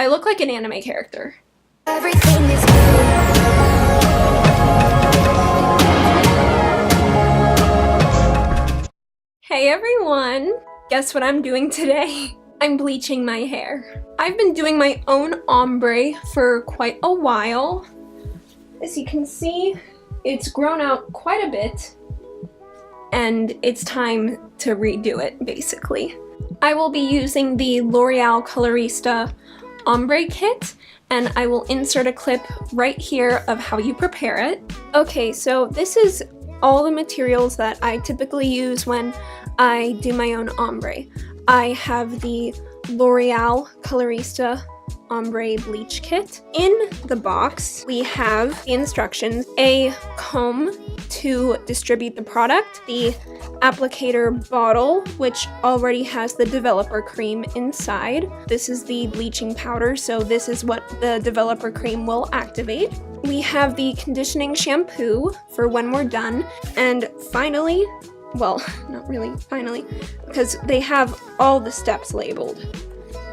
I look like an anime character. Everything is Hey everyone! Guess what I'm doing today? I'm bleaching my hair. I've been doing my own ombre for quite a while. As you can see, it's grown out quite a bit, and it's time to redo it, basically. I will be using the L'Oreal Colorista Ombre kit, and I will insert a clip right here of how you prepare it. Okay, so this is all the materials that I typically use when I do my own ombre. I have the L'Oreal Colorista Ombre Bleach Kit. In the box, we have the instructions, a comb to distribute the product, the applicator bottle, which already has the developer cream inside. This is the bleaching powder, so this is what the developer cream will activate. We have the conditioning shampoo for when we're done, and finally, well, not really finally, because they have all the steps labeled.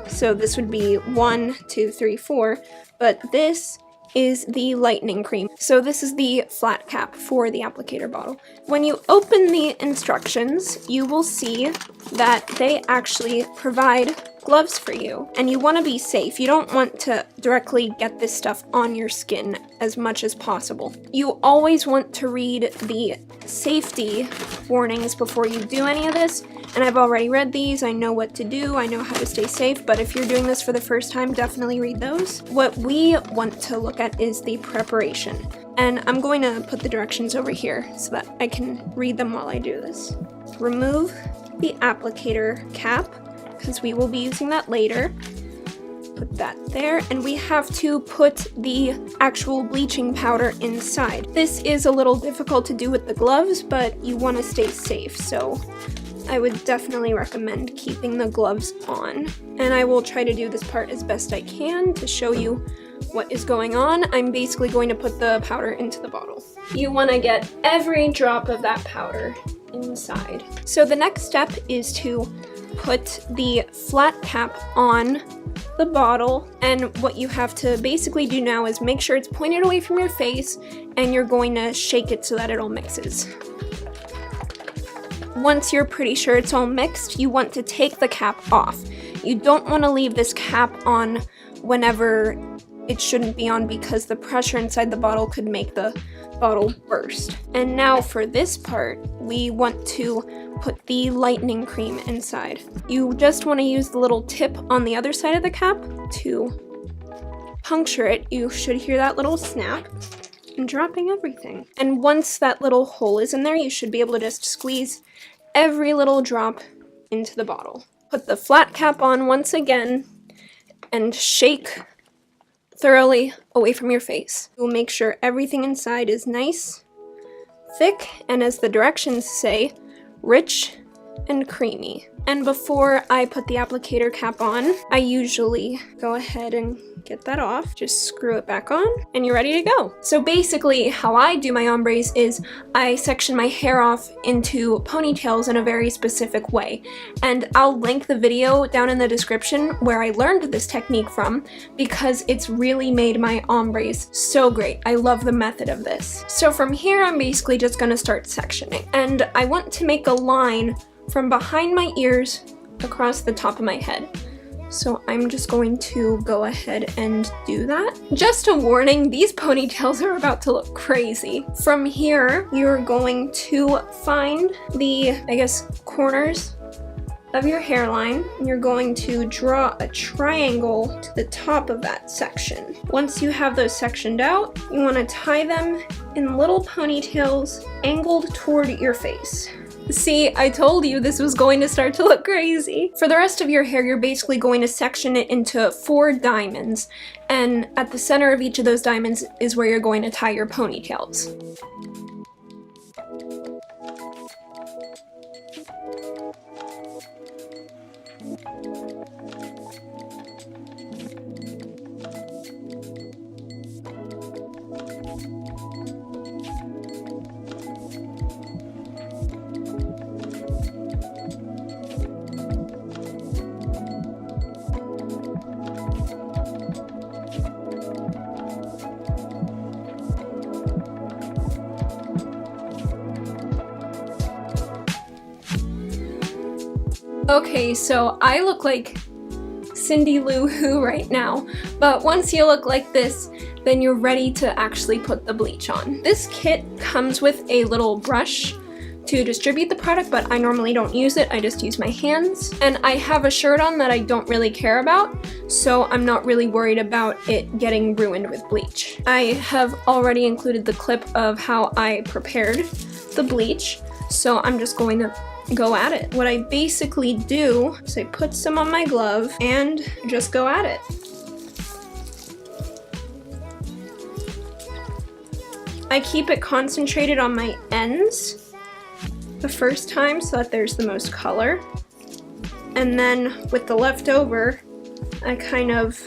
So this would be 1, 2, 3, 4, but this is the lightening cream. So this is the flat cap for the applicator bottle. When you open the instructions, you will see that they actually provide gloves for you, and you want to be safe. You don't want to directly get this stuff on your skin as much as possible. You always want to read the safety warnings before you do any of this, and I've already read these. I know what to do, I know how to stay safe, but if you're doing this for the first time, definitely read those. What we want to look at is the preparation, and I'm going to put the directions over here so that I can read them while I do this. Remove the applicator cap, because we will be using that later. Put that there, and we have to put the actual bleaching powder inside. This is a little difficult to do with the gloves, but you want to stay safe, so I would definitely recommend keeping the gloves on. And I will try to do this part as best I can to show you what is going on. I'm basically going to put the powder into the bottle. You want to get every drop of that powder inside. So the next step is to put the flat cap on the bottle, and what you have to basically do now is make sure it's pointed away from your face, and you're going to shake it so that it all mixes. Once you're pretty sure it's all mixed, you want to take the cap off. You don't want to leave this cap on whenever it shouldn't be on, because the pressure inside the bottle could make the bottle burst. And now for this part, we want to put the lightening cream inside. You just want to use the little tip on the other side of the cap to puncture it. You should hear that little snap and dropping everything. And once that little hole is in there, you should be able to just squeeze every little drop into the bottle. Put the flat cap on once again and shake thoroughly away from your face. You'll make sure everything inside is nice, thick, and as the directions say, rich and creamy. And before I put the applicator cap on, I usually go ahead and get that off, just screw it back on, and you're ready to go. So basically how I do my ombres is I section my hair off into ponytails in a very specific way, and I'll link the video down in the description where I learned this technique from, because it's really made my ombres so great. I love the method of this. So from here, I'm basically just gonna start sectioning, and I want to make a line from behind my ears across the top of my head. So I'm just going to go ahead and do that. Just a warning, these ponytails are about to look crazy. From here, you're going to find the, I guess, corners of your hairline. You're going to draw a triangle to the top of that section. Once you have those sectioned out, you want to tie them in little ponytails angled toward your face. See, I told you this was going to start to look crazy. For the rest of your hair, you're basically going to section it into 4 diamonds, and at the center of each of those diamonds is where you're going to tie your ponytails. Okay, so I look like Cindy Lou Who right now, but once you look like this, then you're ready to actually put the bleach on. This kit comes with a little brush to distribute the product, but I normally don't use it, I just use my hands. And I have a shirt on that I don't really care about, so I'm not really worried about it getting ruined with bleach. I have already included the clip of how I prepared the bleach, so I'm just going to go at it. What I basically do is I put some on my glove and just go at it. I keep it concentrated on my ends the first time so that there's the most color. And then with the leftover, I kind of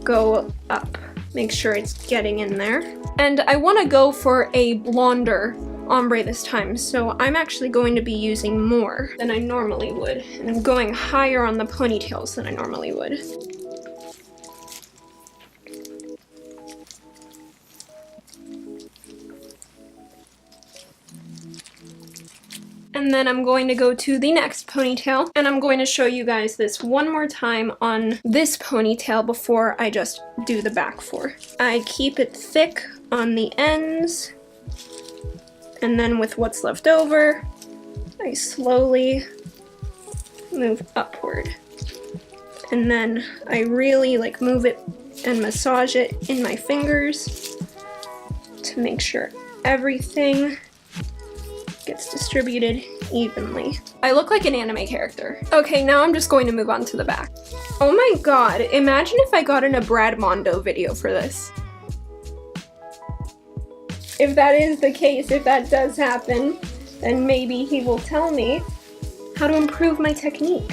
go up, make sure it's getting in there. And I want to go for a blonder ombre this time, so I'm actually going to be using more than I normally would. And I'm going higher on the ponytails than I normally would. And then I'm going to go to the next ponytail, and I'm going to show you guys this one more time on this ponytail before I just do the back four. I keep it thick on the ends, and then with what's left over, I slowly move upward. And then I really like move it and massage it in my fingers to make sure everything gets distributed evenly. I look like an anime character. Okay, now I'm just going to move on to the back. Oh my god, imagine if I got in a Brad Mondo video for this. If that is the case, if that does happen, then maybe he will tell me how to improve my technique.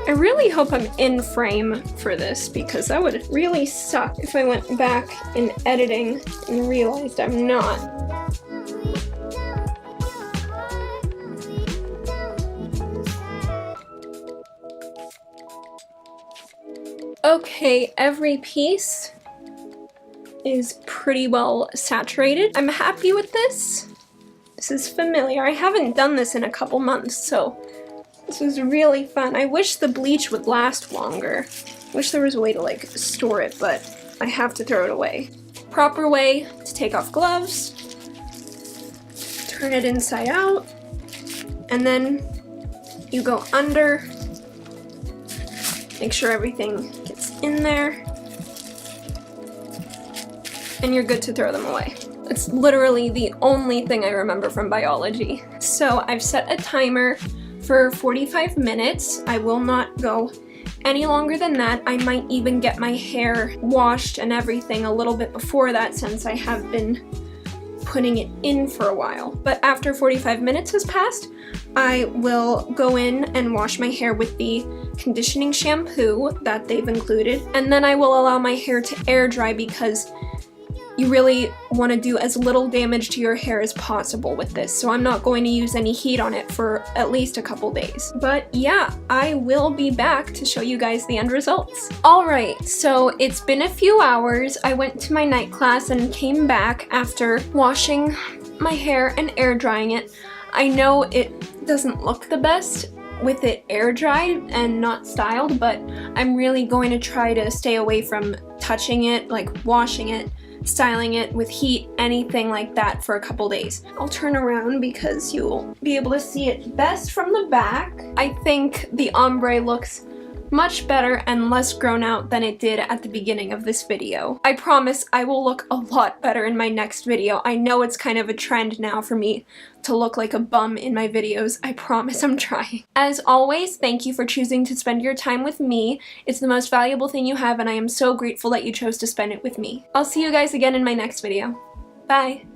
I really hope I'm in frame for this, because that would really suck if I went back in editing and realized I'm not. Okay, every piece is pretty well saturated. I'm happy with this. This is familiar. I haven't done this in a couple months, so this was really fun. I wish the bleach would last longer. I wish there was a way to like store it, but I have to throw it away. Proper way to take off gloves, turn it inside out, and then you go under, make sure everything gets in there, and you're good to throw them away. It's literally the only thing I remember from biology. So I've set a timer for 45 minutes. I will not go any longer than that. I might even get my hair washed and everything a little bit before that, since I have been putting it in for a while. But after 45 minutes has passed, I will go in and wash my hair with the conditioning shampoo that they've included, and then I will allow my hair to air dry, because you really want to do as little damage to your hair as possible with this. So I'm not going to use any heat on it for at least a couple days. But yeah, I will be back to show you guys the end results. Alright, so it's been a few hours. I went to my night class and came back after washing my hair and air drying it. I know it doesn't look the best with it air dried and not styled, but I'm really going to try to stay away from touching it, like washing it, styling it with heat, anything like that for a couple days. I'll turn around because you'll be able to see it best from the back. I think the ombre looks much better and less grown out than it did at the beginning of this video. I promise I will look a lot better in my next video. I know it's kind of a trend now for me to look like a bum in my videos. I promise I'm trying. As always, thank you for choosing to spend your time with me. It's the most valuable thing you have, and I am so grateful that you chose to spend it with me. I'll see you guys again in my next video. Bye!